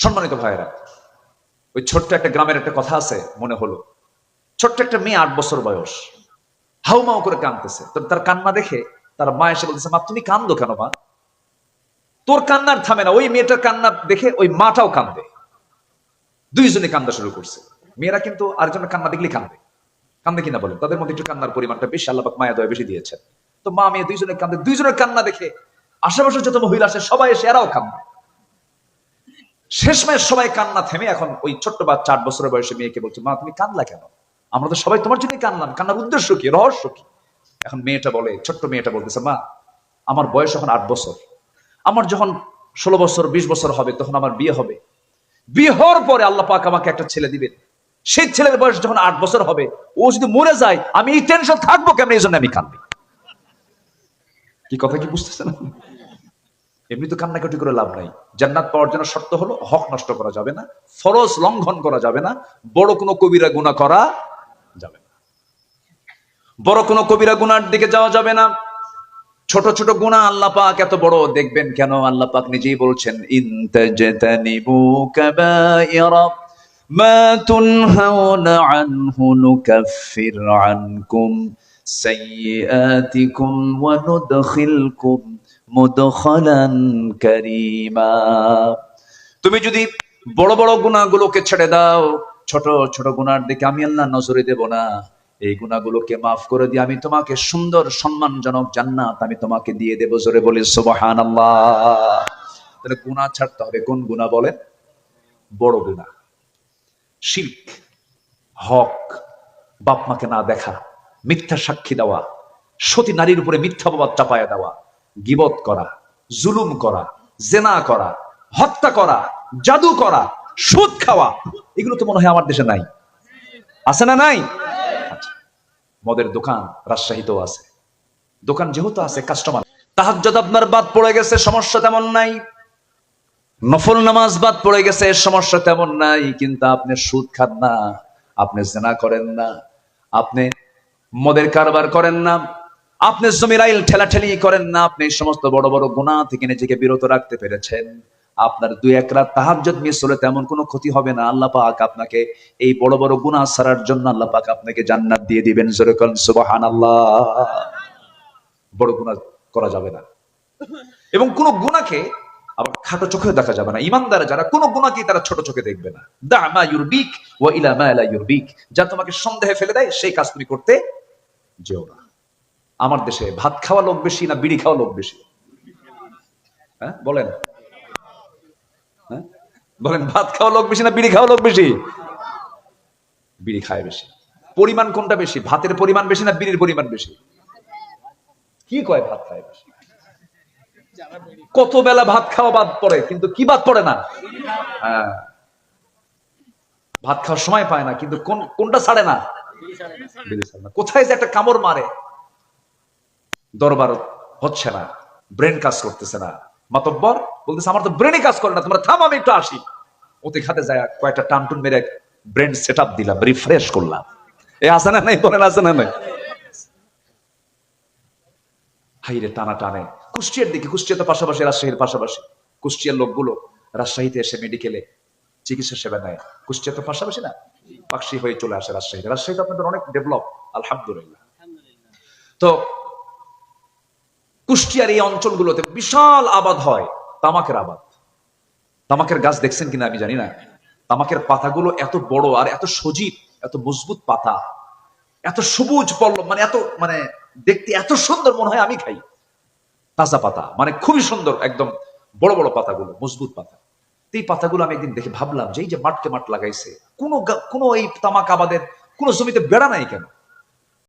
সম্মানিত ভাইয়েরা, ওই ছোট্ট একটা গ্রামের একটা কথা আছে মনে হলো। ছোট্ট একটা মেয়ে 8 বছর বয়স, হাউমাউ করে কাঁদতেছে। তো তার কান্না দেখে তার মা এসে বলতেছে, মা তুমি কান্দো কেন মা? তোর কান্নার থামে না। ওই মেয়েটার কান্না দেখে ওই মাটাও কান্দে, দুইজনে কান্দা শুরু করছে। মেয়েরা কিন্তু আরেকজনের কান্না দেখলেই কান্দে, কান্দে কিনা বলেন? তাদের মধ্যে একটু কান্নার পরিমাণটা বেশি, আল্লাহ পাক মায়া দয়া বেশি দিয়েছেন। তো মা মেয়ে দুইজনে কান্দে, দুইজনের কান্না দেখে আশেপাশে যত মহিলা আছে সবাই এসে এরাও কান্দে। শেষমেশ সবাই কান্না থেমে এখন ওই ছোট্ট বাচ্চা 8 বছরের বয়সে মেয়েকে বলছে, মা তুমি কান্দলা কেন? আমরা তো সবাই তোমার জন্যই কান্দলাম, কান্নার উদ্দেশ্য কি, রহস্য কি? এখন মেয়েটা বলে, ছোট্ট মেয়েটা বলতেছে, মা আমার বয়স এখন 8 বছর, আমার যখন 16 বছর 20 বছর হবে তখন আমার বিয়ে হবে। বিয়ে হওয়ার পরে আল্লাহ পাক আমাকে একটা ছেলে দিবেন, সেই ছেলের বয়স যখন 8 বছর হবে, ও যদি মরে যায় আমি এই টেনশন থাকবো কেমন? এই জন্য আমি কান্দি। কি কথা কি বুঝতেছেন? এমনি তো কান্নাকাটি করে লাভ নাই। জান্নাত পাওয়ার জন্য শর্ত হলো হক নষ্ট করা যাবে না, ফরজ লঙ্ঘন করা যাবে না, বড় কোনো কবিরা গুনাহ করা যাবে না, বড় কোনো কবিরা গুনার দিকে যাওয়া যাবে না। ছোট ছোট গুনাহ আল্লাহ পাক এত বড় দেখবেন কেন? আল্লাহ পাক নিজেই বলছেন, ইন তাজতানিবু কাবাইরা মা তুনহাউনা আনহু নুকাফির আনকুম সাইয়্যাতিকুম ওয়া নুদখিলকুম মুদখালান কারীমা। তুমি যদি বড় বড় গুনাহগুলোকে ছেড়ে দাও, ছোট ছোট গুনার দিকে আমি আল্লাহ নজরে দেব না। এই গুনাহগুলোকে মাফ করে দিয়ে আমি তোমাকে সুন্দর সম্মানজনক জান্নাত আমি তোমাকে দিয়ে দেব। জোরে বলি সুবহানাল্লাহ। তাহলে গুনাহ ছাড়তে হবে। কোন গুনাহ বলেন? বড় গুনাহ। শিরক, হক, বাপ মাকে না দেখা, মিথ্যা সাক্ষী দেওয়া, সতী নারীর উপরে মিথ্যা অপবাদ চাপায়া দেওয়া, গীবত করা, জুলুম করা, জেনা করা, হত্যা করা, জাদু করা, সুদ খাওয়া, এগুলো তো মনে হয় আমার দেশে নাই। আছে না নাই? মদের দোকান রাজশাহীতেও আছে। দোকান যেহেতু আছে, কাস্টমার। তাহাজ্জুদ আপনার বাদ পড়ে গেছে, সমস্যা তেমন নাই। নফল নামাজ বাদ পড়ে গেছে, সমস্যা তেমন নাই। কিন্তু আপনি সুদ খান না, আপনি জেনা করেন না, আপনি মদের কারবার করেন না, আপনি জমির আইল ঠেলাঠেলি করেন না, আপনি এই সমস্ত বড় বড় গুনাহ থেকে নিজেকে বিরত রাখতে পেরেছেন। আপনার 2-1 রাত তাহাজ্জুদ মিস হলে তেমন কোনো ক্ষতি হবে না। আল্লাহ পাক আপনাকে এই বড় বড় গুনাহ ছাড়ার জন্য আল্লাহ পাক আপনাকে জান্নাত দিয়ে দিবেন। জোরে বলেন সুবহানাল্লাহ। বড় গুনাহ করা যাবে না, এবং কোন গুনাহকে আবার খাটো চোখে দেখা যাবে না। ঈমানদার যারা কোন গুনাহকে তারা ছোট চোখে দেখবে না। দা মা ইউরবিক ওয়া ইলা মা লা ইউরবিক, যা তোমাকে সন্দেহে ফেলে দেয় সেই কাজ তুমি করতে যেও না। আমার দেশে ভাত খাওয়া লোক বেশি না বিড়ি খাওয়া লোক বেশি? হ্যাঁ বলেন, হ্যাঁ বলেন, ভাত খাওয়া লোক বেশি না বিড়ি খাওয়া লোক বেশি? বিড়ি খায় বেশি। পরিমাণ কোনটা বেশি? ভাতের পরিমাণ বেশি না বিড়ির পরিমাণ বেশি? কি কয় ভাত খায় বেশি? কত বেলা ভাত খাওয়া বাদ পড়ে, কিন্তু কি বাদ পড়ে না? হ্যাঁ, ভাত খাওয়ার সময় পায় না, কিন্তু কোনটা ছাড়ে না? বিড়ি ছাড়ে না। কোথায় যে একটা কামড় মারে, দরবার হচ্ছে না, ব্রেন কাজ করতেছে না, মাতব্বর বলতেছে আমার তো ব্রেনই কাজ করে না, তোমরা থাম আমি একটু আসি। ওতে খাতে যায় কয়েকটা টানটুন মেরে ব্রেন সেট আপ দিলাম, রিফ্রেশ করলাম। এ আছে না নাই? বলেন আছে না নাই? হাইরে টানা টানে কুষ্টিয়ার দিকে। কুষ্টিয়া তো পাশাপাশি, রাজশাহীর পাশাপাশি। কুষ্টিয়ার লোকগুলো রাজশাহীতে এসে মেডিকেলে চিকিৎসা সেবা নেয়। কুষ্টিয়া তো পাশাপাশি না, পাকশি হয়ে চলে আসে রাজশাহীতে। রাজশাহীতে আপনাদের অনেক ডেভেলপ, আলহামদুলিল্লাহ। তো কুষ্টিয়ার এই অঞ্চলগুলোতে বিশাল আবাদ হয়, তামাকের আবাদ। তামাকের গাছ দেখছেন কিনা আমি জানি না। তামাকের পাতাগুলো এত বড় আর এত সজীব, এত মজবুত পাতা, এত সবুজ পল্লব, মানে দেখতে এত সুন্দর, মনে হয় আমি খাই। তাজা পাতা, মানে খুবই সুন্দর, একদম বড় বড় পাতাগুলো, মজবুত পাতা। এই পাতাগুলো আমি একদিন দেখে ভাবলাম যে এই যে মাঠকে মাঠ লাগাইছে, কোনো এই তামাক আবাদের কোন জমিতে বেড়া নাই কেন?